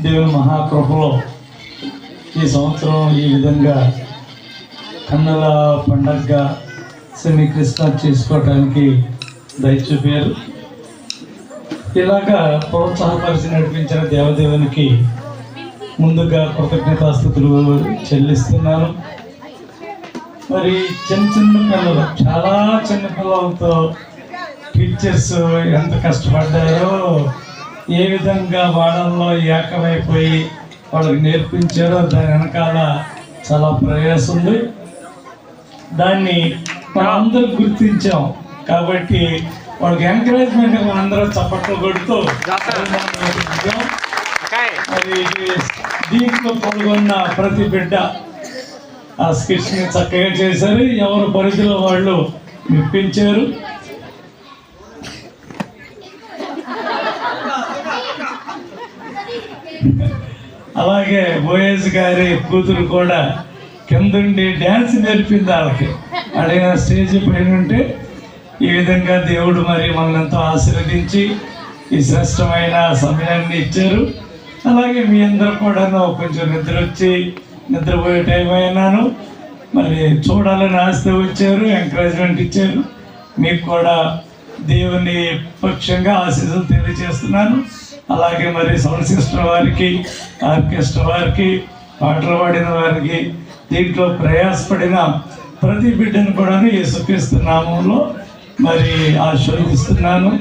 దేవుని మహాకృపలో ఈ సంవత్సరం ఈ విధంగా కన్నుల పండగగా సెమీ క్రిస్మస్ చేసుకోవడానికి దయచూపారు. ఇలాగా ప్రోత్సాహపరిచి నడిపించిన దేవదేవునికి ముందుగా కృతజ్ఞతాస్తుతులు చెల్లిస్తున్నాను. మరి చిన్న పిల్లలు, చాలా చిన్న పిల్లలతో టీచర్స్ ఎంత కష్టపడ్డారో, ఏ విధంగా వాళ్ళల్లో ఏకమైపోయి వాళ్ళకి నేర్పించారో దాని వెనకాల చాలా ప్రయాసం ఉంది. దాన్ని మనందరూ గుర్తించాం కాబట్టి వాళ్ళకి ఎంకరేజ్మెంట్ అందరూ చప్పట్లు కొడుతూ మరి దీంట్లో పాల్గొన్న ప్రతి బిడ్డ ఆ స్కిట్స్ని చక్కగా చేశారు. ఎవరు పరిధిలో వాళ్ళు మెప్పించారు. అలాగే బోయేజ్ గారి కూతురు కూడా కిందుండి డ్యాన్స్ నేర్పింది వాళ్ళకి. అడిగిన స్టేజ్ పైన ఉంటే ఈ విధంగా దేవుడు మరి మనల్ని ఎంతో ఆశీర్వదించి ఈ శ్రేష్టమైన సమయాన్ని ఇచ్చారు. అలాగే మీ అందరూ కూడా కొంచెం నిద్ర వచ్చి నిద్రపోయే టైం అయినాను, మరి చూడాలని ఆస్తి వచ్చారు, ఎంకరేజ్మెంట్ ఇచ్చారు. మీకు కూడా దేవుని పక్షంగా ఆశీస్సులు తెలియజేస్తున్నాను. అలాగే మరి సౌండ్ సిస్టమ్ వారికి, ఆర్కెస్ట్రా వారికి, పాటలు పాడిన వారికి, దీంట్లో ప్రయాసపడిన ప్రతి బిడ్డను కూడా యేసుక్రీస్తు నామంలో మరి ఆశీర్వదిస్తున్నాను.